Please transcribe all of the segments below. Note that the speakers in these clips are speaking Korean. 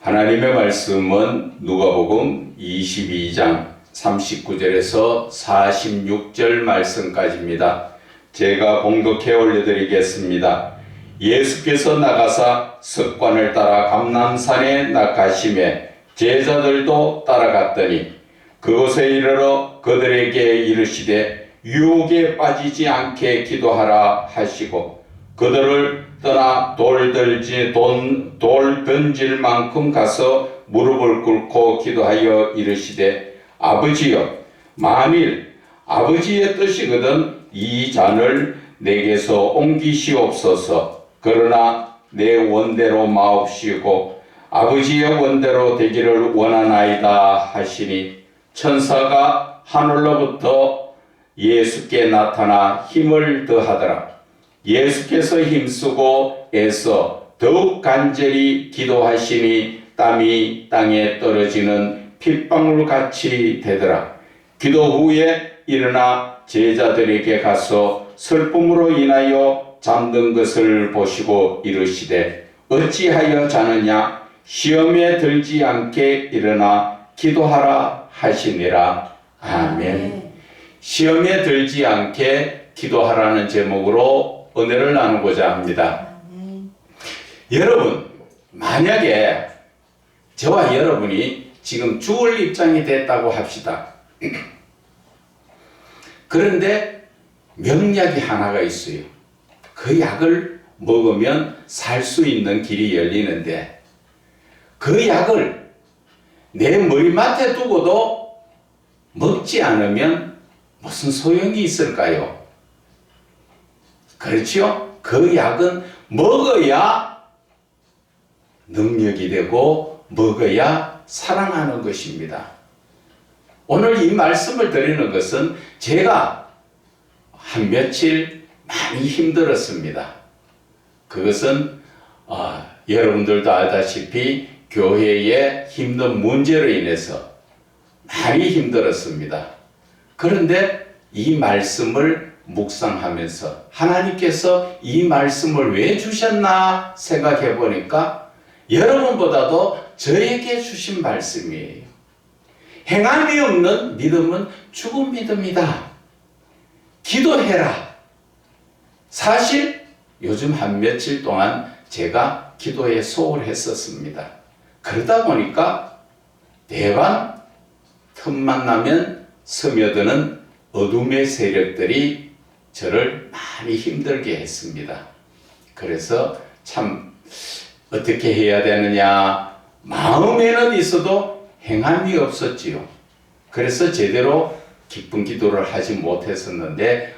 하나님의 말씀은 누가복음 22장 39절에서 46절 말씀까지입니다. 제가 봉독해 올려드리겠습니다. 예수께서 나가사 습관을 따라 감람산에 가시매 제자들도 따라갔더니 그곳에 이르러 그들에게 이르시되 유혹에 빠지지 않게 기도하라 하시고 그들을 떠나 돌 던질 만큼 가서 무릎을 꿇고 기도하여 이르시되 아버지여, 만일 아버지의 뜻이거든 이 잔을 내게서 옮기시옵소서. 그러나 내 원대로 마옵시고 아버지의 원대로 되기를 원하나이다 하시니 천사가 하늘로부터 예수께 나타나 힘을 더하더라. 예수께서 힘쓰고 애써 더욱 간절히 기도하시니 땀이 땅에 떨어지는 핏방울같이 되더라. 기도 후에 일어나 제자들에게 가서 슬픔으로 인하여 잠든 것을 보시고 이르시되 어찌하여 자느냐? 시험에 들지 않게 일어나 기도하라 하시니라. 아멘. 시험에 들지 않게 기도하라는 제목으로 은혜를 나누고자 합니다. 여러분, 만약에 저와 여러분이 지금 죽을 입장이 됐다고 합시다. 그런데 명약이 하나가 있어요. 그 약을 먹으면 살 수 있는 길이 열리는데 그 약을 내 머리맡에 두고도 먹지 않으면 무슨 소용이 있을까요? 그렇죠? 그 약은 먹어야 능력이 되고 먹어야 사랑하는 것입니다. 오늘 이 말씀을 드리는 것은 제가 한 며칠 많이 힘들었습니다. 그것은 여러분들도 알다시피 교회의 힘든 문제로 인해서 많이 힘들었습니다. 그런데 이 말씀을 묵상하면서 하나님께서 이 말씀을 왜 주셨나 생각해 보니까 여러분보다도 저에게 주신 말씀이에요. 행함이 없는 믿음은 죽은 믿음이다. 기도해라. 사실 요즘 한 며칠 동안 제가 기도에 소홀했었습니다. 그러다 보니까 대반 틈만 나면 스며드는 어둠의 세력들이 저를 많이 힘들게 했습니다. 그래서 참 어떻게 해야 되느냐, 마음에는 있어도 행함이 없었지요. 그래서 제대로 기쁜 기도를 하지 못했었는데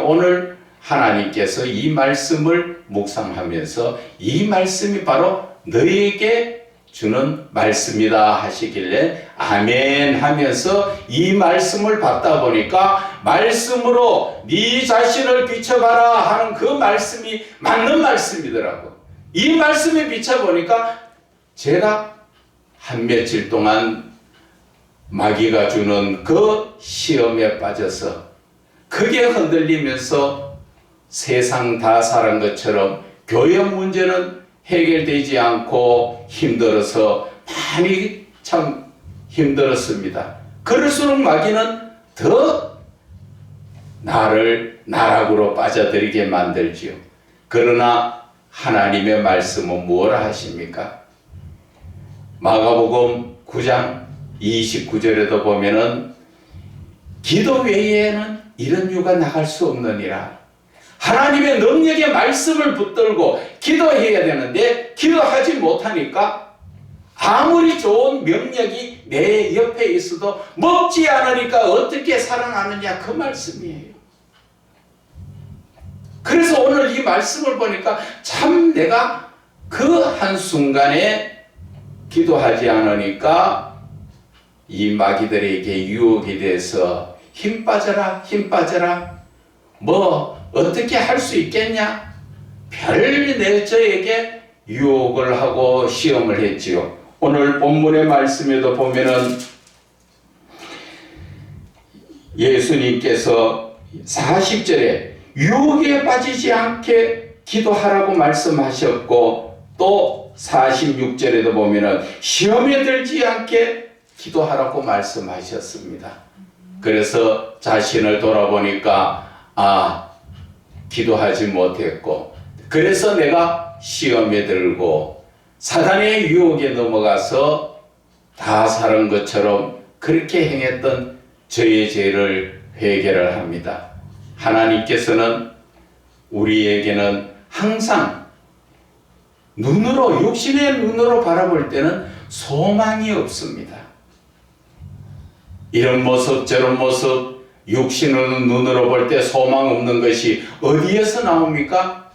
오늘 하나님께서 이 말씀을 묵상하면서 이 말씀이 바로 너에게 주는 말씀이다 하시길래 아멘 하면서 이 말씀을 받다 보니까 말씀으로 네 자신을 비춰봐라 하는 그 말씀이 맞는 말씀이더라고. 이 말씀에 비춰보니까 제가 한 며칠 동안 마귀가 주는 그 시험에 빠져서 크게 흔들리면서 세상 다 사는 것처럼 교회 문제는 해결되지 않고 힘들어서 많이 참 힘들었습니다. 그럴수록 마귀는 더 나를 나락으로 빠져들게 만들지요. 그러나 하나님의 말씀은 무엇을 하십니까? 마가복음 9장 29절에도 보면은 기도 외에는 이런 유가 나갈 수 없느니라. 하나님의 능력의 말씀을 붙들고 기도해야 되는데 기도하지 못하니까 아무리 좋은 명령이 내 옆에 있어도 먹지 않으니까 어떻게 살아나느냐 그 말씀이에요. 그래서 오늘 이 말씀을 보니까 참 내가 그 한순간에 기도하지 않으니까 이 마귀들에게 유혹이 돼서 힘 빠져라 힘 빠져라 뭐 어떻게 할 수 있겠냐 별 저에게 유혹을 하고 시험을 했지요. 오늘 본문의 말씀에도 보면은 예수님께서 40절에 유혹에 빠지지 않게 기도하라고 말씀하셨고 또 46절에도 보면은 시험에 들지 않게 기도하라고 말씀하셨습니다. 그래서 자신을 돌아보니까 기도하지 못했고, 그래서 내가 시험에 들고 사단의 유혹에 넘어가서 다 사는 것처럼 그렇게 행했던 저의 죄를 회개를 합니다. 하나님께서는 우리에게는 항상 육신의 눈으로 바라볼 때는 소망이 없습니다. 이런 모습 저런 모습 육신의 눈으로 볼 때 소망 없는 것이 어디에서 나옵니까?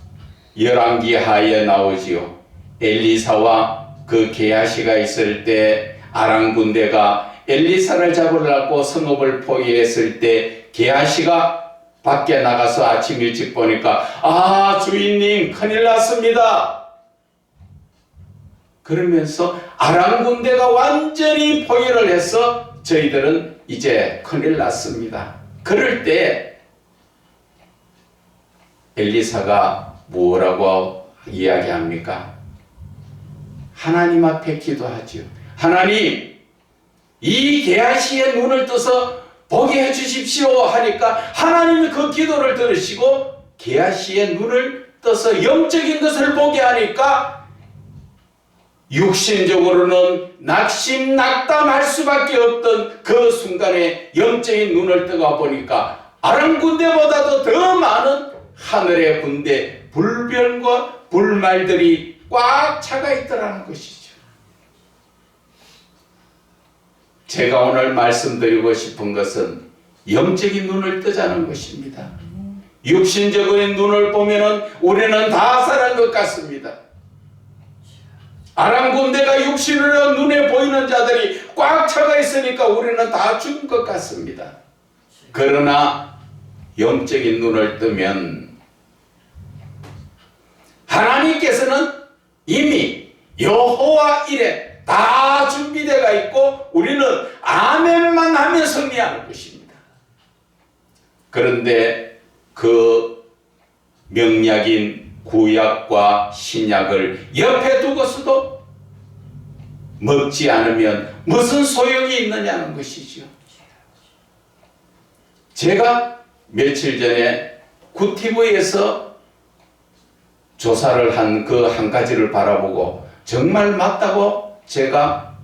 열왕기 하에 나오지요. 엘리사와 그 게하시가 있을 때 아람 군대가 엘리사를 잡으려고 성읍을 포위했을 때 게하시가 밖에 나가서 아침 일찍 보니까 주인님 큰일 났습니다. 그러면서 아람 군대가 완전히 포위를 해서 저희들은 이제 큰일 났습니다. 그럴 때 엘리사가 뭐라고 이야기합니까? 하나님 앞에 기도하지요. 하나님, 이 게하시의 눈을 떠서 보게 해주십시오 하니까 하나님이 그 기도를 들으시고 게하시의 눈을 떠서 영적인 것을 보게 하니까 육신적으로는 낙심낙담할 수밖에 없던 그 순간에 영적인 눈을 뜨고 보니까 아람 군대보다도 더 많은 하늘의 군대, 불변과 불말들이 꽉 차가 있더라는 것이죠. 제가 오늘 말씀드리고 싶은 것은 영적인 눈을 뜨자는 것입니다. 육신적인 눈을 보면은 우리는 다 살아난 것 같습니다. 아람 군대가 육신으로 눈에 보이는 자들이 꽉 차가 있으니까 우리는 다 죽은 것 같습니다. 그러나 영적인 눈을 뜨면 하나님께서는 이미 여호와 이레 다 준비되어 있고 우리는 아멘만 하면 승리하는 것입니다. 그런데 그 명약인 구약과 신약을 옆에 두고서도 먹지 않으면 무슨 소용이 있느냐는 것이죠. 제가 며칠 전에 구티브에서 조사를 한 그 한 가지를 바라보고 정말 맞다고 제가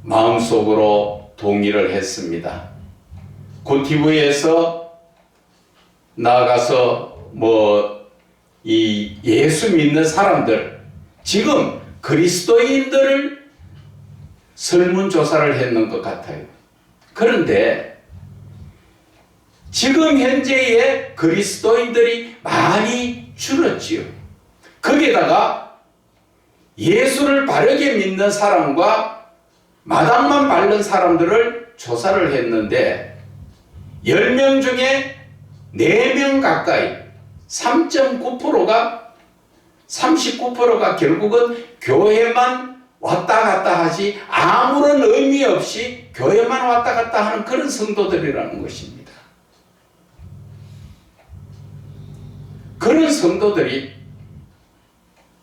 마음속으로 동의를 했습니다. 구티브에서 나가서 이 예수 믿는 사람들, 지금 그리스도인들을 설문조사를 했는 것 같아요. 그런데 지금 현재의 그리스도인들이 많이 줄었지요. 거기에다가 예수를 바르게 믿는 사람과 마당만 바른 사람들을 조사를 했는데 10명 중에 4명 가까이 39%가 결국은 교회만 왔다 갔다 하지 아무런 의미 없이 교회만 왔다 갔다 하는 그런 성도들이라는 것입니다. 그런 성도들이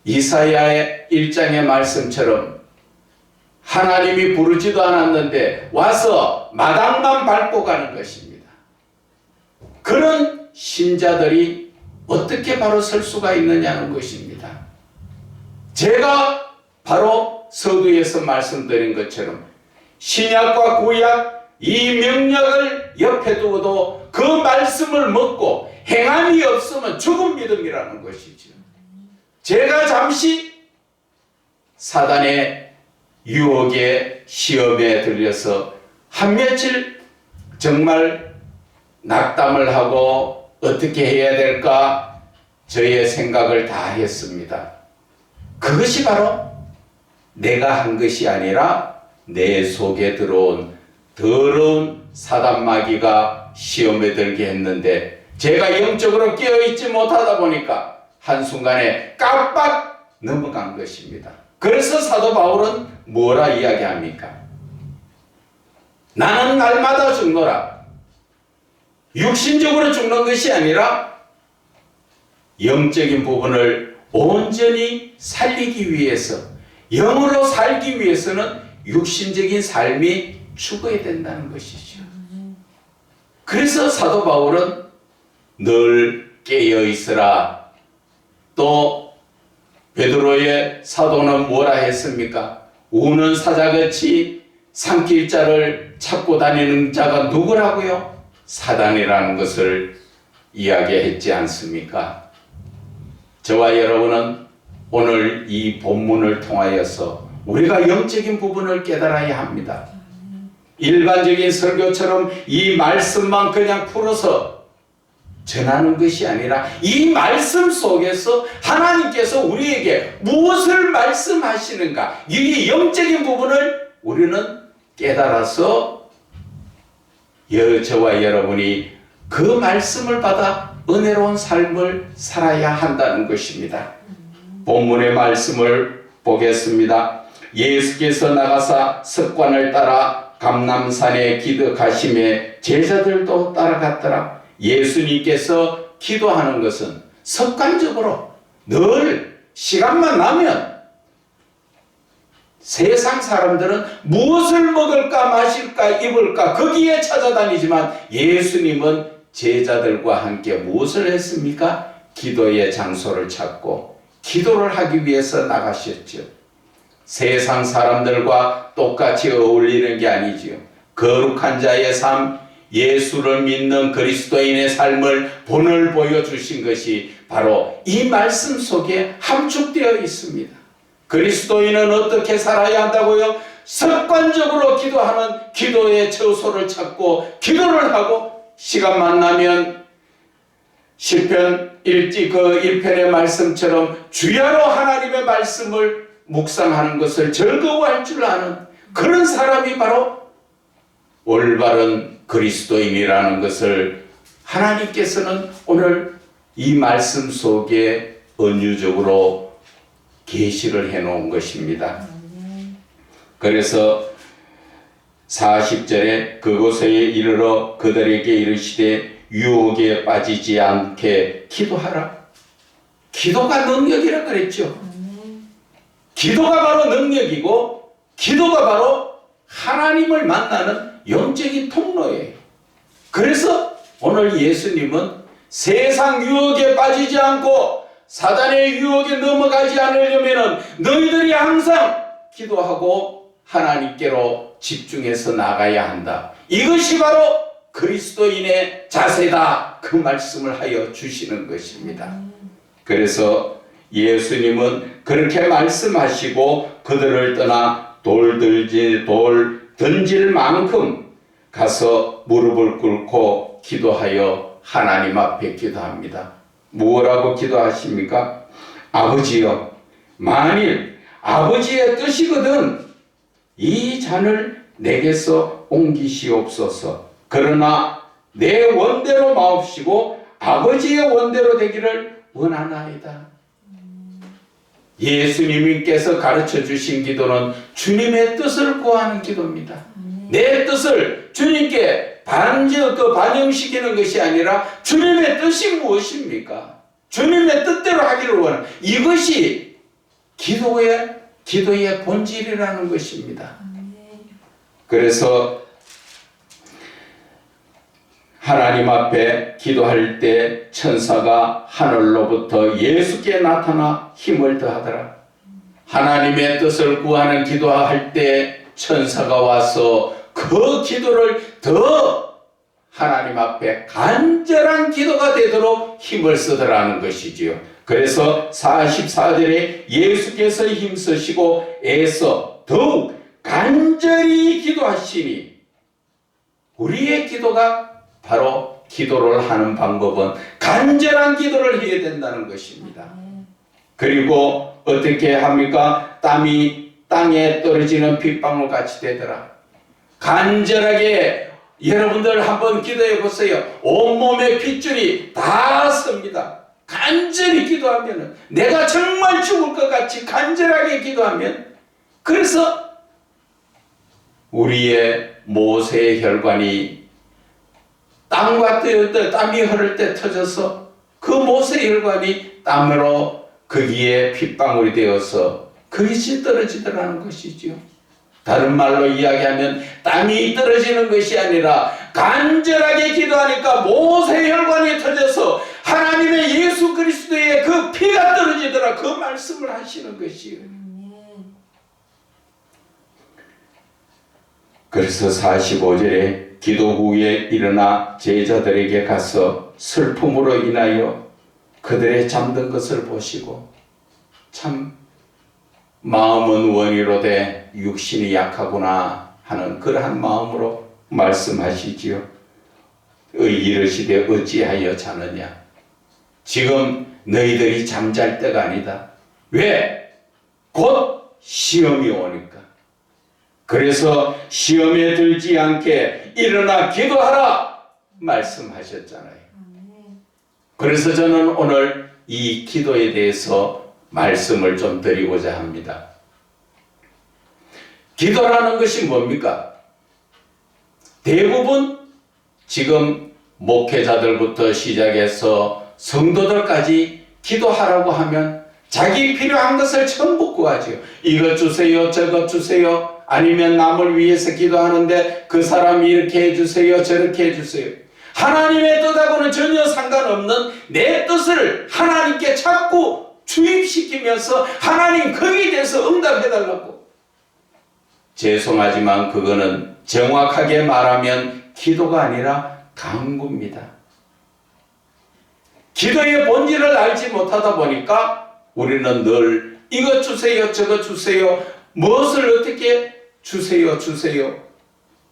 이사야의 1장의 말씀처럼 하나님이 부르지도 않았는데 와서 마당만 밟고 가는 것입니다. 그런 신자들이 어떻게 바로 설 수가 있느냐는 것입니다. 제가 바로 서두에서 말씀드린 것처럼 신약과 구약 이 명령을 옆에 두고도 그 말씀을 먹고 행함이 없으면 죽은 믿음이라는 것이죠. 제가 잠시 사단의 유혹에 시험에 들려서 한 며칠 정말 낙담을 하고 어떻게 해야 될까 저의 생각을 다 했습니다. 그것이 바로 내가 한 것이 아니라 내 속에 들어온 더러운 사단마귀가 시험에 들게 했는데 제가 영적으로 깨어있지 못하다 보니까 한순간에 깜빡 넘어간 것입니다. 그래서 사도 바울은 뭐라 이야기합니까? 나는 날마다 죽노라. 육신적으로 죽는 것이 아니라 영적인 부분을 온전히 살리기 위해서, 영으로 살기 위해서는 육신적인 삶이 죽어야 된다는 것이죠. 그래서 사도 바울은 늘 깨어 있으라. 또 베드로의 사도는 뭐라 했습니까? 우는 사자같이 삼킬 자를 찾고 다니는 자가 누구라고요? 사단이라는 것을 이야기했지 않습니까? 저와 여러분은 오늘 이 본문을 통하여서 우리가 영적인 부분을 깨달아야 합니다. 일반적인 설교처럼 이 말씀만 그냥 풀어서 전하는 것이 아니라 이 말씀 속에서 하나님께서 우리에게 무엇을 말씀하시는가, 이 영적인 부분을 우리는 깨달아서 저와 여러분이 그 말씀을 받아 은혜로운 삶을 살아야 한다는 것입니다. 본문의 말씀을 보겠습니다. 예수께서 나가사 습관을 따라 감람산에 기도하심에 제자들도 따라갔더라. 예수님께서 기도하는 것은 습관적으로 늘 시간만 나면, 세상 사람들은 무엇을 먹을까 마실까 입을까 거기에 찾아다니지만 예수님은 제자들과 함께 무엇을 했습니까? 기도의 장소를 찾고 기도를 하기 위해서 나가셨죠. 세상 사람들과 똑같이 어울리는 게 아니지요. 거룩한 자의 삶, 예수를 믿는 그리스도인의 삶을 본을 보여주신 것이 바로 이 말씀 속에 함축되어 있습니다. 그리스도인은 어떻게 살아야 한다고요? 습관적으로 기도하는 기도의 처소를 찾고 기도를 하고, 시간만 나면 시편 1편의 말씀처럼 주야로 하나님의 말씀을 묵상하는 것을 즐거워할 줄 아는 그런 사람이 바로 올바른 그리스도인이라는 것을 하나님께서는 오늘 이 말씀 속에 은유적으로 계시를 해놓은 것입니다. 그래서 40절에 그곳에 이르러 그들에게 이르시되 유혹에 빠지지 않게 기도하라. 기도가 능력이라 그랬죠. 기도가 바로 능력이고 기도가 바로 하나님을 만나는 영적인 통로예요. 그래서 오늘 예수님은 세상 유혹에 빠지지 않고 사단의 유혹에 넘어가지 않으려면 너희들이 항상 기도하고 하나님께로 집중해서 나가야 한다. 이것이 바로 그리스도인의 자세다. 그 말씀을 하여 주시는 것입니다. 그래서 예수님은 그렇게 말씀하시고 그들을 떠나 돌 던질 만큼 가서 무릎을 꿇고 기도하여 하나님 앞에 기도합니다. 무엇라고 기도하십니까? 아버지여, 만일 아버지의 뜻이거든 이 잔을 내게서 옮기시옵소서. 그러나 내 원대로 마옵시고 아버지의 원대로 되기를 원하나이다. 예수님께서 가르쳐 주신 기도는 주님의 뜻을 구하는 기도입니다. 내 뜻을 주님께 반영시키는 것이 아니라 주님의 뜻이 무엇입니까? 주님의 뜻대로 하기를 원하는, 이것이 기도의 본질이라는 것입니다. 그래서 하나님 앞에 기도할 때 천사가 하늘로부터 예수께 나타나 힘을 더하더라. 하나님의 뜻을 구하는 기도할 때 천사가 와서 그 기도를 더 하나님 앞에 간절한 기도가 되도록 힘을 쓰더라는 것이지요. 그래서 44절에 예수께서 힘쓰시고 애써 더욱 간절히 기도하시니, 우리의 기도가 바로 기도를 하는 방법은 간절한 기도를 해야 된다는 것입니다. 그리고 어떻게 합니까? 땀이 땅에 떨어지는 빗방울 같이 되더라. 간절하게 여러분들 한번 기도해 보세요. 온몸에 핏줄이 다 섭니다. 간절히 기도하면, 내가 정말 죽을 것 같이 간절하게 기도하면, 그래서 우리의 모세의 혈관이 땀이 흐를 때 터져서 그 모세의 혈관이 땀으로 거기에 핏방울이 되어서 그릇이 떨어지더라는 것이지요. 다른 말로 이야기하면 땀이 떨어지는 것이 아니라 간절하게 기도하니까 모세혈관이 터져서 하나님의 예수 그리스도의 그 피가 떨어지더라. 그 말씀을 하시는 것이에요. 그래서 45절에 기도 후에 일어나 제자들에게 가서 슬픔으로 인하여 그들의 잠든 것을 보시고 참 마음은 원이로되 육신이 약하구나 하는 그러한 마음으로 말씀하시지요. 이르시되 어찌하여 자느냐. 지금 너희들이 잠잘 때가 아니다. 왜? 곧 시험이 오니까. 그래서 시험에 들지 않게 일어나 기도하라 말씀하셨잖아요. 그래서 저는 오늘 이 기도에 대해서 말씀을 좀 드리고자 합니다. 기도라는 것이 뭡니까? 대부분 지금 목회자들부터 시작해서 성도들까지 기도하라고 하면 자기 필요한 것을 전부 구하지요. 이것 주세요, 저것 주세요. 아니면 남을 위해서 기도하는데 그 사람이 이렇게 해주세요, 저렇게 해주세요. 하나님의 뜻하고는 전혀 상관없는 내 뜻을 하나님께 자꾸 주입시키면서 하나님 거기에 대해서 응답해달라고. 죄송하지만 그거는 정확하게 말하면 기도가 아니라 강구입니다. 기도의 본질을 알지 못하다 보니까 우리는 늘 이것 주세요, 저것 주세요, 무엇을 어떻게 주세요.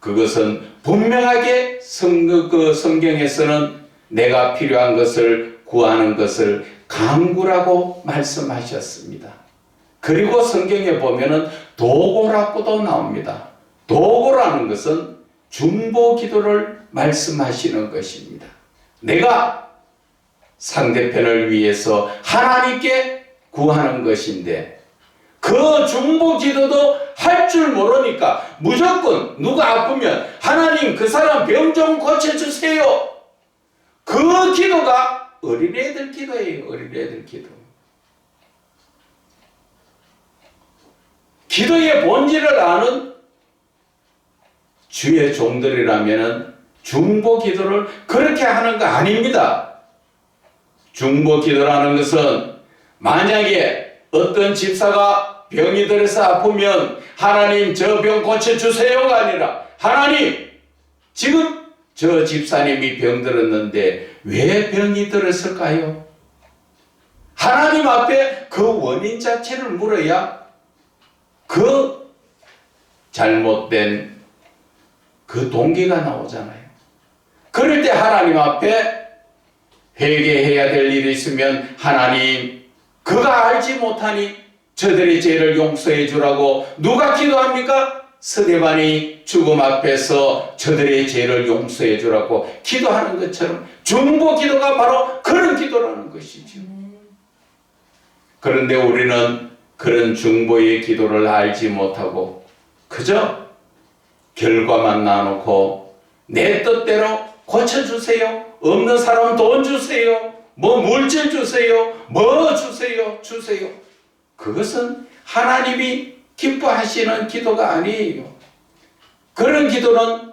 그것은 분명하게 성경에서는 내가 필요한 것을 구하는 것을 간구라고 말씀하셨습니다. 그리고 성경에 보면은 도고라고도 나옵니다. 도고라는 것은 중보 기도를 말씀하시는 것입니다. 내가 상대편을 위해서 하나님께 구하는 것인데 그 중보 기도도 할 줄 모르니까 무조건 누가 아프면 하나님 그 사람 병 좀 고쳐주세요. 그 기도가 어린애들 기도예요. 어린애들 기도. 기도의 본질을 아는 주의 종들이라면 중보 기도를 그렇게 하는 거 아닙니다. 중보 기도라는 것은 만약에 어떤 집사가 병이 들어서 아프면 하나님 저 병 고쳐주세요가 아니라 하나님 지금 저 집사님이 병들었는데 왜 병이 들었을까요? 하나님 앞에 그 원인 자체를 물어야 그 잘못된 그 동기가 나오잖아요. 그럴 때 하나님 앞에 회개해야 될 일이 있으면 하나님 그가 알지 못하니 저들의 죄를 용서해 주라고 누가 기도합니까? 스데반이 죽음 앞에서 저들의 죄를 용서해 주라고 기도하는 것처럼 중보 기도가 바로 그런 기도라는 것이죠. 그런데 우리는 그런 중보의 기도를 알지 못하고 그저 결과만 나놓고 내 뜻대로 고쳐주세요. 없는 사람 돈 주세요. 뭐 물질 주세요. 뭐 주세요. 그것은 하나님이 기뻐하시는 기도가 아니에요. 그런 기도는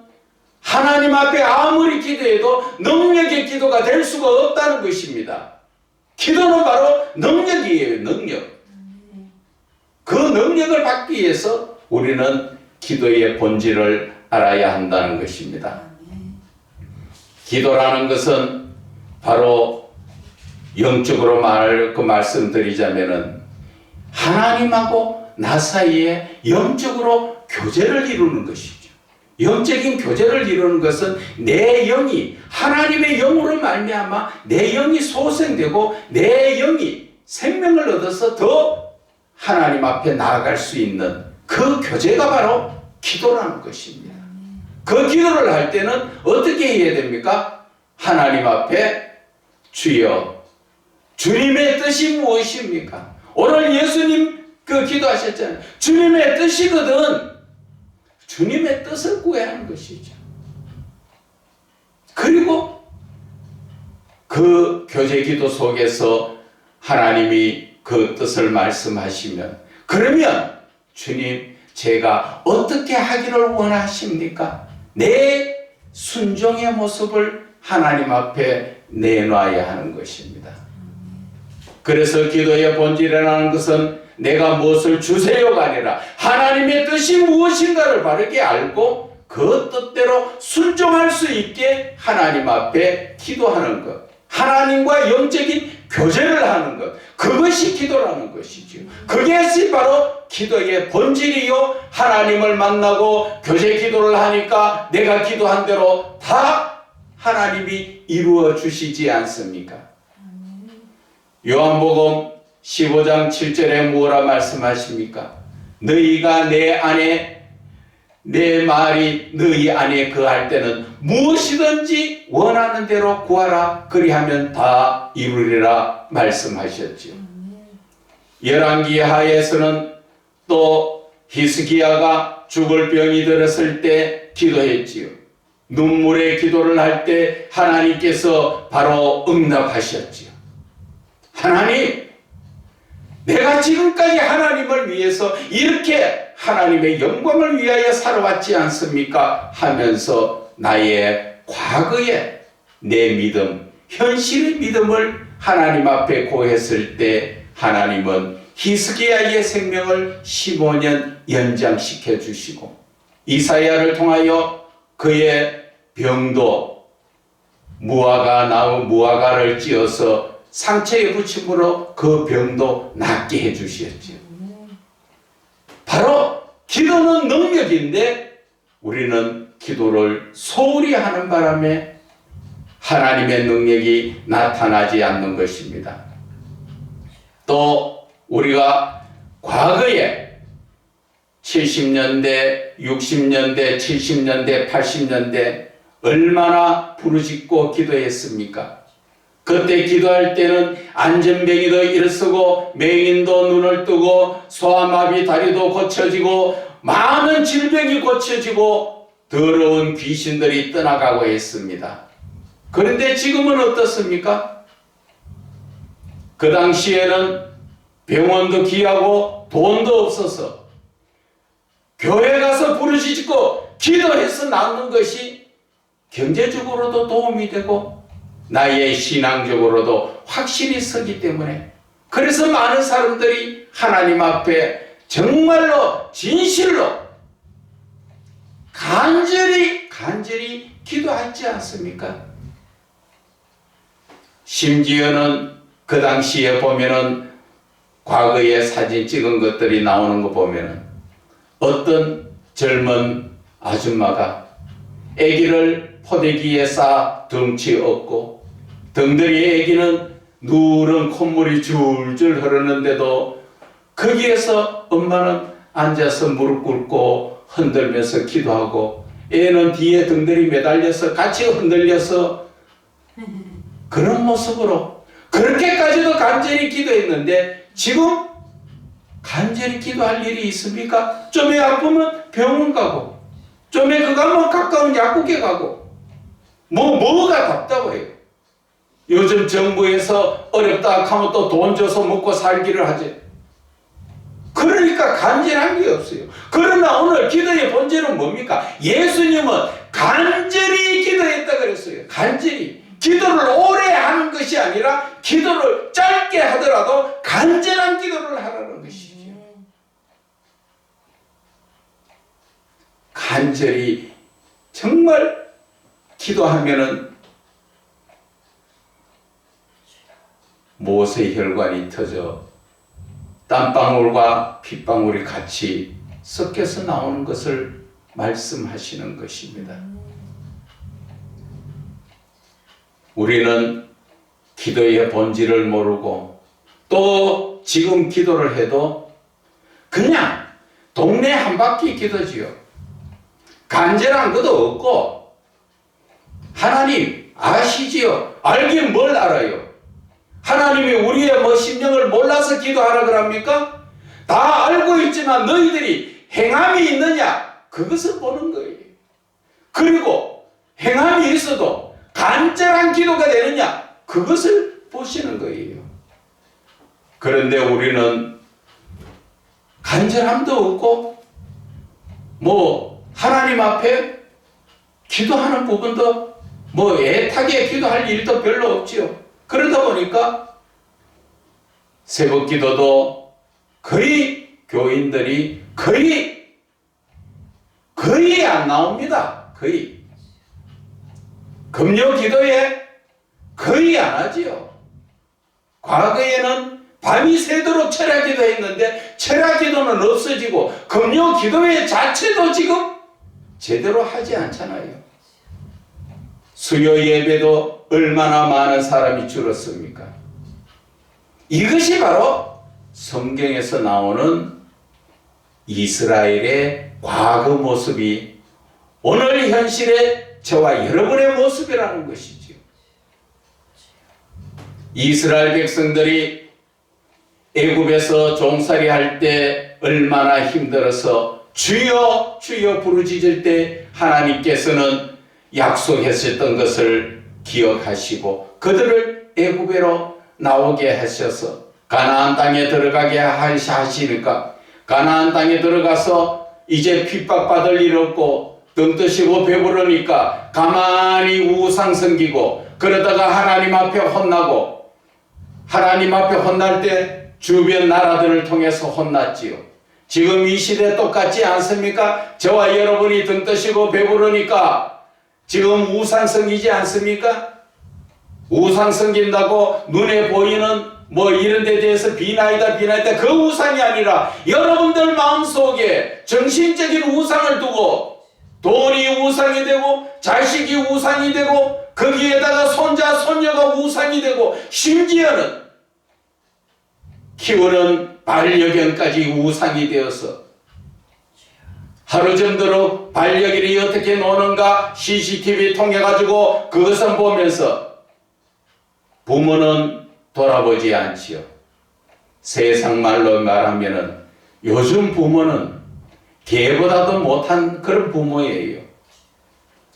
하나님 앞에 아무리 기도해도 능력의 기도가 될 수가 없다는 것입니다. 기도는 바로 능력이에요. 능력. 그 능력을 받기 위해서 우리는 기도의 본질을 알아야 한다는 것입니다. 기도라는 것은 바로 영적으로 말씀드리자면은 하나님하고 나 사이에 영적으로 교제를 이루는 것이죠. 영적인 교제를 이루는 것은 내 영이 하나님의 영으로 말미암아 내 영이 소생되고 내 영이 생명을 얻어서 더 하나님 앞에 나아갈 수 있는 그 교제가 바로 기도라는 것입니다. 그 기도를 할 때는 어떻게 해야 됩니까? 하나님 앞에 주여 주님의 뜻이 무엇입니까? 오늘 예수님 그 기도하셨잖아요. 주님의 뜻이거든. 주님의 뜻을 구해야 하는 것이죠. 그리고 그 교제 기도 속에서 하나님이 그 뜻을 말씀하시면, 그러면 주님, 제가 어떻게 하기를 원하십니까? 내 순종의 모습을 하나님 앞에 내놔야 하는 것입니다. 그래서 기도의 본질이라는 것은 내가 무엇을 주세요가 아니라 하나님의 뜻이 무엇인가를 바르게 알고 그 뜻대로 순종할 수 있게 하나님 앞에 기도하는 것, 하나님과 영적인 교제를 하는 것, 그것이 기도라는 것이죠. 그것이 바로 기도의 본질이요, 하나님을 만나고 교제 기도를 하니까 내가 기도한 대로 다 하나님이 이루어 주시지 않습니까? 요한복음 15장 7절에 뭐라 말씀하십니까? 너희가 내 안에, 내 말이 너희 안에 거할 때는 무엇이든지 원하는 대로 구하라, 그리하면 다 이루리라 말씀하셨지요. 열왕기 하에서는 또 히스기야가 죽을 병이 들었을 때 기도했지요. 눈물의 기도를 할 때 하나님께서 바로 응답하셨지요. 하나님, 내가 지금까지 하나님을 위해서 이렇게 하나님의 영광을 위하여 살아왔지 않습니까? 하면서 나의 과거의 내 믿음, 현실의 믿음을 하나님 앞에 고했을 때 하나님은 히스기야의 생명을 15년 연장시켜 주시고, 이사야를 통하여 그의 병도 무화과를 찧어서 상처에 붙임으로 그 병도 낫게 해주셨지요. 바로 기도는 능력인데 우리는 기도를 소홀히 하는 바람에 하나님의 능력이 나타나지 않는 것입니다. 또 우리가 과거에 70년대, 60년대, 70년대, 80년대 얼마나 부르짖고 기도했습니까? 그때 기도할 때는 안전병이도 일어서고 맹인도 눈을 뜨고 소아마비 다리도 고쳐지고 많은 질병이 고쳐지고 더러운 귀신들이 떠나가고 했습니다. 그런데 지금은 어떻습니까? 그 당시에는 병원도 귀하고 돈도 없어서 교회 가서 부르짖고 기도해서 낫는 것이 경제적으로도 도움이 되고 나의 신앙적으로도 확실히 서기 때문에, 그래서 많은 사람들이 하나님 앞에 정말로 진실로 간절히 기도하지 않습니까? 심지어는 그 당시에 보면은 과거에 사진 찍은 것들이 나오는 거 보면은 어떤 젊은 아줌마가 아기를 포대기에 싸 덩치 업고 덩더리 아기는 누런 콧물이 줄줄 흐르는데도 거기에서 엄마는 앉아서 무릎 꿇고 흔들면서 기도하고 애는 뒤에 덩더리 매달려서 같이 흔들려서 그런 모습으로 그렇게까지도 간절히 기도했는데 지금 간절히 기도할 일이 있습니까? 좀에 아프면 병원 가고 좀에 그거 하면 가까운 약국에 가고 뭐가 답답해요. 요즘 정부에서 어렵다 하면 또 돈 줘서 먹고 살기를 하지. 그러니까 간절한 게 없어요. 그러나 오늘 기도의 본질은 뭡니까? 예수님은 간절히 기도했다 그랬어요. 간절히. 기도를 오래 하는 것이 아니라 기도를 짧게 하더라도 간절한 기도를 하라는 것이죠. 간절히 정말 기도하면은 못의 혈관이 터져 땀방울과 핏방울이 같이 섞여서 나오는 것을 말씀하시는 것입니다. 우리는 기도의 본질을 모르고 또 지금 기도를 해도 그냥 동네 한 바퀴 기도지요. 간절한 것도 없고 하나님 아시지요? 알긴 뭘 알아요? 하나님이 우리의 심령을 몰라서 기도하라 그럽니까? 다 알고 있지만 너희들이 행함이 있느냐? 그것을 보는 거예요. 그리고 행함이 있어도 간절한 기도가 되느냐? 그것을 보시는 거예요. 그런데 우리는 간절함도 없고 뭐 하나님 앞에 기도하는 부분도 뭐 애타게 기도할 일도 별로 없지요. 그러다 보니까 새벽 기도도 거의 교인들이 거의 안 나옵니다. 거의. 금요 기도에 거의 안 하지요. 과거에는 밤이 새도록 철야 기도 했는데 철야 기도는 없어지고 금요 기도회 자체도 지금 제대로 하지 않잖아요. 수요 예배도 얼마나 많은 사람이 줄었습니까? 이것이 바로 성경에서 나오는 이스라엘의 과거 모습이 오늘 현실의 저와 여러분의 모습이라는 것이지요. 이스라엘 백성들이 애굽에서 종살이 할 때 얼마나 힘들어서 주여 주여 부르짖을 때 하나님께서는 약속하셨던 것을 기억하시고 그들을 애굽에로 나오게 하셔서 가나안 땅에 들어가게 하시니까 가나안 땅에 들어가서 이제 핍박받을 일 없고 등 뜨시고 배부르니까 가만히 우상 섬기고 그러다가 하나님 앞에 혼나고 하나님 앞에 혼날 때 주변 나라들을 통해서 혼났지요. 지금 이 시대 똑같지 않습니까? 저와 여러분이 등 뜨시고 배부르니까 지금 우상 섬기지 않습니까? 우상 섬긴다고 눈에 보이는 뭐 이런 데 대해서 비나이다 그 우상이 아니라 여러분들 마음속에 정신적인 우상을 두고 돈이 우상이 되고 자식이 우상이 되고 거기에다가 손자 손녀가 우상이 되고 심지어는 키우는 반려견까지 우상이 되어서 하루 정도로 반려견이 어떻게 노는가 CCTV 통해 가지고 그것을 보면서 부모는 돌아보지 않지요. 세상 말로 말하면은 요즘 부모는 개보다도 못한 그런 부모예요.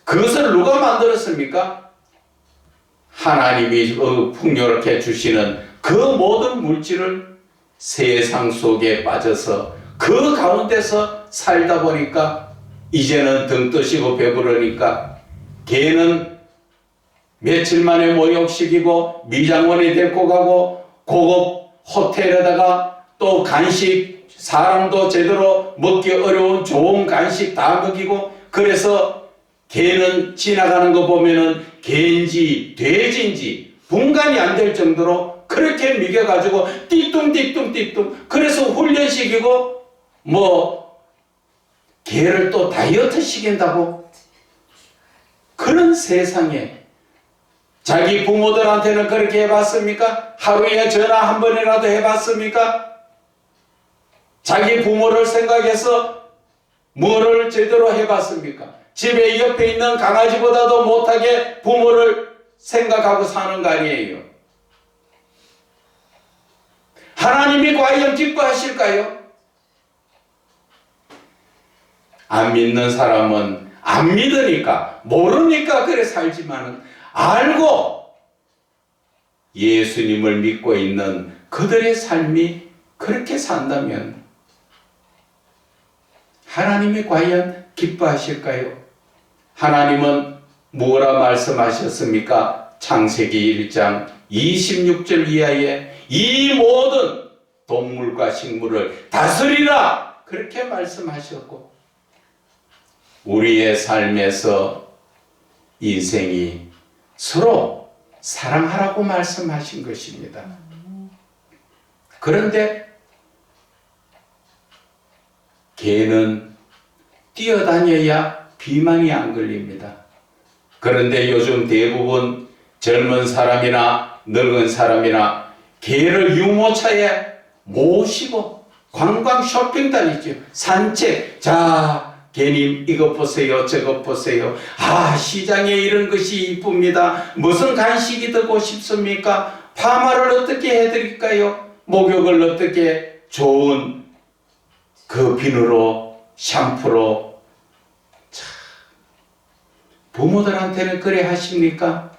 그것을 누가 만들었습니까? 하나님이 풍요롭게 주시는 그 모든 물질을 세상 속에 빠져서 그 가운데서 살다 보니까 이제는 등 뜨시고 배부르니까 개는 며칠 만에 모욕시키고 미장원에 데리고 가고 고급 호텔에다가 또 간식 사람도 제대로 먹기 어려운 좋은 간식 다 먹이고 그래서 개는 지나가는 거 보면은 개인지 돼지인지 분간이 안 될 정도로 그렇게 먹여가지고 띠뚱 그래서 훈련시키고 뭐 개를 또 다이어트 시킨다고 그런 세상에 자기 부모들한테는 그렇게 해봤습니까? 하루에 전화 한 번이라도 해봤습니까? 자기 부모를 생각해서 뭐를 제대로 해봤습니까? 집에 옆에 있는 강아지보다도 못하게 부모를 생각하고 사는 거 아니에요. 하나님이 과연 기뻐하실까요? 안 믿는 사람은 안 믿으니까 모르니까 그래 살지만은 알고 예수님을 믿고 있는 그들의 삶이 그렇게 산다면 하나님이 과연 기뻐하실까요? 하나님은 뭐라 말씀하셨습니까? 창세기 1장 26절 이하에 이 모든 동물과 식물을 다스리라 그렇게 말씀하셨고 우리의 삶에서 인생이 서로 사랑하라고 말씀하신 것입니다. 그런데 개는 뛰어다녀야 비만이 안 걸립니다. 그런데 요즘 대부분 젊은 사람이나 늙은 사람이나 개를 유모차에 모시고 관광 쇼핑 다니죠. 산책. 자, 개님 이것 보세요 저것 보세요. 아 시장에 이런 것이 이쁩니다. 무슨 간식이 드고 싶습니까? 파마를 어떻게 해드릴까요? 목욕을 어떻게 좋은 그 비누로 샴푸로. 참, 부모들한테는 그래 하십니까?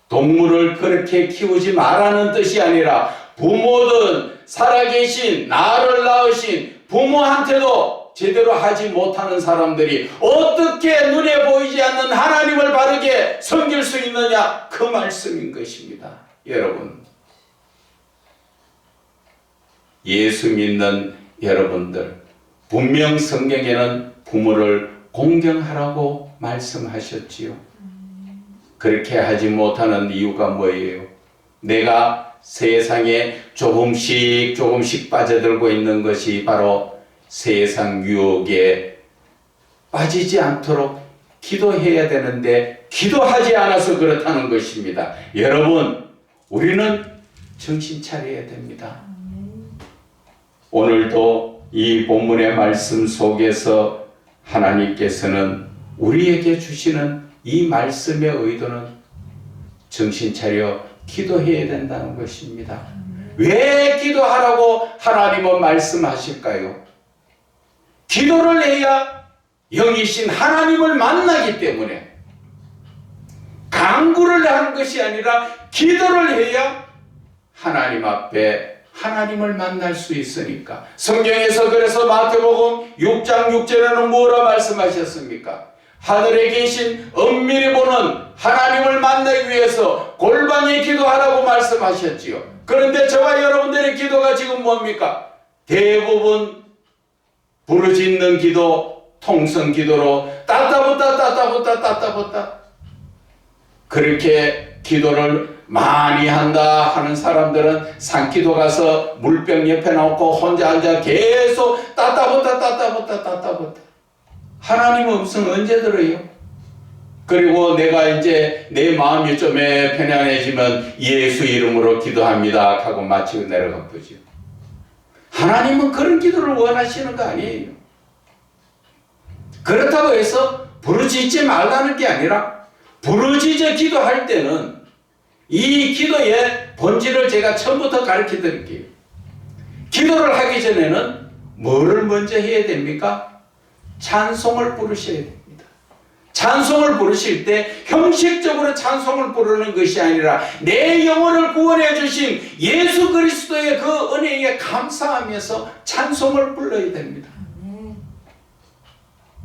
동물을 그렇게 키우지 말라는 뜻이 아니라 부모든 살아계신 나를 낳으신 부모한테도 제대로 하지 못하는 사람들이 어떻게 눈에 보이지 않는 하나님을 바르게 섬길 수 있느냐, 그 말씀인 것입니다. 여러분, 예수 믿는 여러분들, 분명 성경에는 부모를 공경하라고 말씀하셨지요. 그렇게 하지 못하는 이유가 뭐예요? 내가 세상에 조금씩 빠져들고 있는 것이 바로 세상 유혹에 빠지지 않도록 기도해야 되는데 기도하지 않아서 그렇다는 것입니다. 여러분, 우리는 정신 차려야 됩니다. 오늘도 이 본문의 말씀 속에서 하나님께서는 우리에게 주시는 이 말씀의 의도는 정신 차려 기도해야 된다는 것입니다. 왜 기도하라고 하나님은 말씀하실까요? 기도를 해야 영이신 하나님을 만나기 때문에, 간구를 하는 것이 아니라 기도를 해야 하나님 앞에 하나님을 만날 수 있으니까. 성경에서 그래서 마태복음 6장 6절에는 뭐라 말씀하셨습니까? 하늘에 계신 엄밀히 보는 하나님을 만나기 위해서 골방에 기도하라고 말씀하셨지요. 그런데 저와 여러분들의 기도가 지금 뭡니까? 대부분 부르짖는 기도, 통성 기도로 따따붙다 그렇게 기도를 많이 한다 하는 사람들은 산기도 가서 물병 옆에 놓고 혼자 앉아 계속 따따붙다 하나님 음성 언제 들어요? 그리고 내가 이제 내 마음이 좀 편안해지면 예수 이름으로 기도합니다 하고 마치고 내려가 보죠. 하나님은 그런 기도를 원하시는 거 아니에요. 그렇다고 해서 부르짖지 말라는 게 아니라 부르짖어 기도할 때는 이 기도의 본질을 제가 처음부터 가르쳐 드릴게요. 기도를 하기 전에는 뭐를 먼저 해야 됩니까? 찬송을 부르셔야 됩니다. 찬송을 부르실 때 형식적으로 찬송을 부르는 것이 아니라 내 영혼을 구원해 주신 예수 그리스도의 그 은혜에 감사하면서 찬송을 불러야 됩니다.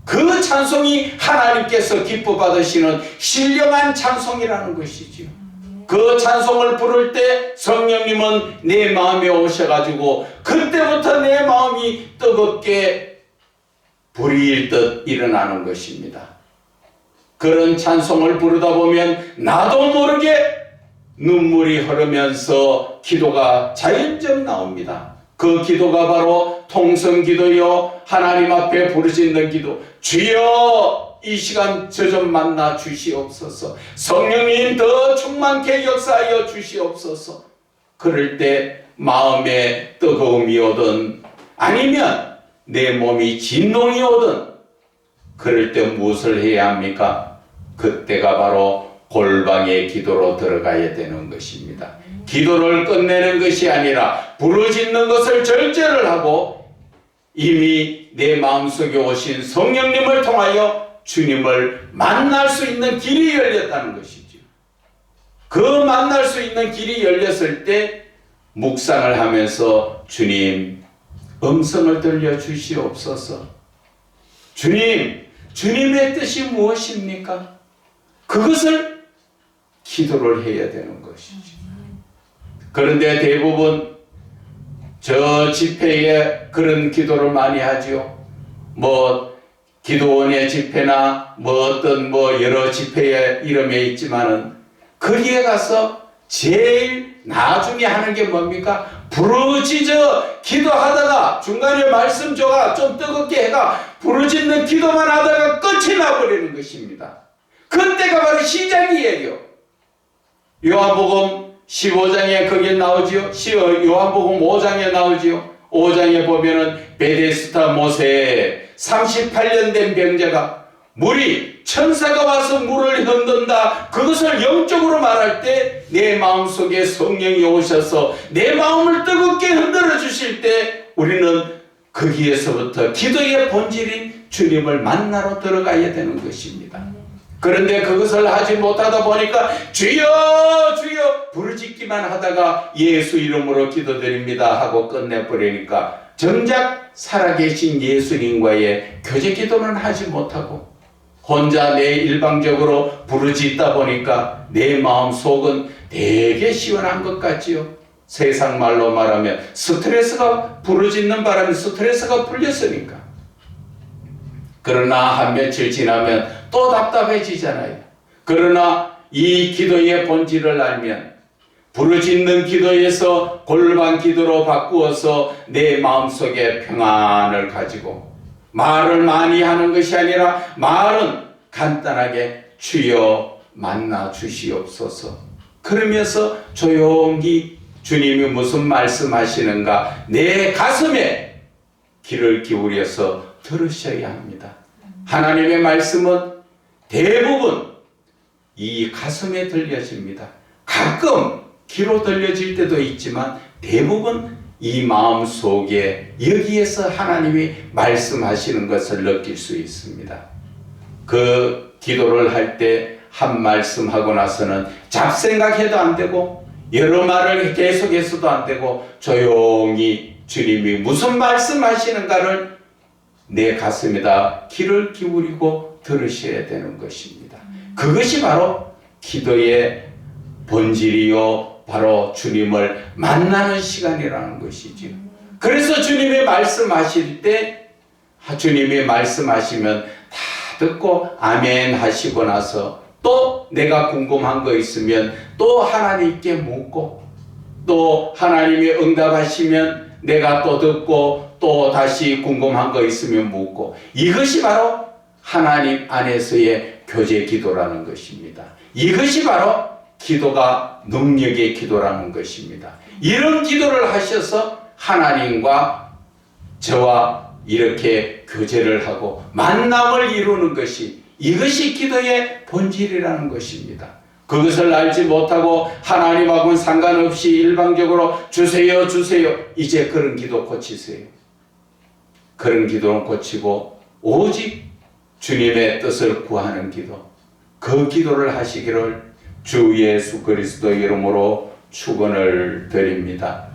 그 찬송이 하나님께서 기뻐 받으시는 신령한 찬송이라는 것이지요. 그 찬송을 부를 때 성령님은 내 마음에 오셔가지고 그때부터 내 마음이 뜨겁게 불이 일듯 일어나는 것입니다. 그런 찬송을 부르다 보면 나도 모르게 눈물이 흐르면서 기도가 자연적 나옵니다. 그 기도가 바로 통성기도요, 하나님 앞에 부르짖는 기도. 주여 이 시간 저 좀 만나 주시옵소서. 성령님 더 충만케 역사하여 주시옵소서. 그럴 때 마음에 뜨거움이 오든 아니면 내 몸이 진동이 오든 그럴 때 무엇을 해야 합니까? 그때가 바로 골방의 기도로 들어가야 되는 것입니다. 기도를 끝내는 것이 아니라 부르짖는 것을 절제를 하고 이미 내 마음속에 오신 성령님을 통하여 주님을 만날 수 있는 길이 열렸다는 것이죠. 그 만날 수 있는 길이 열렸을 때 묵상을 하면서 주님 음성을 들려주시옵소서. 주님, 주님의 뜻이 무엇입니까? 그것을 기도를 해야 되는 것이죠. 그런데 대부분 저 집회에 그런 기도를 많이 하죠. 기도원의 집회나 어떤 여러 집회의 이름에 있지만은 거기에 가서 제일 나중에 하는 게 뭡니까? 부르짖어 기도하다가 중간에 말씀 줘가 좀 뜨겁게 해가 부르짖는 기도만 하다가 끝이 나버리는 것입니다. 그때가 바로 시작이에요. 요한복음 15장에 거기에 나오지요. 요한복음 5장에 나오지요. 5장에 보면은 베데스다 못에 38년 된 병자가 물이 천사가 와서 물을 흔든다. 그것을 영적으로 말할 때 내 마음속에 성령이 오셔서 내 마음을 뜨겁게 흔들어 주실 때 우리는 거기에서부터 기도의 본질인 주님을 만나러 들어가야 되는 것입니다. 그런데 그것을 하지 못하다 보니까 주여 주여 부르짖기만 하다가 예수 이름으로 기도드립니다 하고 끝내버리니까 정작 살아계신 예수님과의 교제 기도는 하지 못하고 혼자 내 일방적으로 부르짖다 보니까 내 마음속은 되게 시원한 것 같지요. 세상 말로 말하면 스트레스가, 부르짖는 바람에 스트레스가 풀렸으니까. 그러나 한 며칠 지나면 또 답답해지잖아요. 그러나 이 기도의 본질을 알면 부르짖는 기도에서 골반 기도로 바꾸어서 내 마음속에 평안을 가지고 말을 많이 하는 것이 아니라 말은 간단하게 주여 만나 주시옵소서. 그러면서 조용히 주님이 무슨 말씀하시는가 내 가슴에 귀를 기울여서 들으셔야 합니다. 하나님의 말씀은 대부분 이 가슴에 들려집니다. 가끔 귀로 들려질 때도 있지만 대부분 이 마음 속에 여기에서 하나님이 말씀하시는 것을 느낄 수 있습니다. 그 기도를 할 때 한 말씀하고 나서는 잡생각해도 안 되고 여러 말을 계속해서도 안 되고 조용히 주님이 무슨 말씀하시는가를 내 가슴에다 귀를 기울이고 들으셔야 되는 것입니다. 그것이 바로 기도의 본질이요 바로 주님을 만나는 시간이라는 것이지요. 그래서 주님이 말씀하실 때 주님이 말씀하시면 다 듣고 아멘 하시고 나서 또 내가 궁금한 거 있으면 또 하나님께 묻고 또 하나님이 응답하시면 내가 또 듣고 또 다시 궁금한 거 있으면 묻고 이것이 바로 하나님 안에서의 교제 기도라는 것입니다. 이것이 바로 기도가 능력의 기도라는 것입니다. 이런 기도를 하셔서 하나님과 저와 이렇게 교제를 하고 만남을 이루는 것이 이것이 기도의 본질이라는 것입니다. 그것을 알지 못하고 하나님하고는 상관없이 일방적으로 주세요 주세요 이제 그런 기도 고치세요. 그런 기도는 고치고 오직 주님의 뜻을 구하는 기도 그 기도를 하시기를 주 예수 그리스도 이름으로 축원을 드립니다.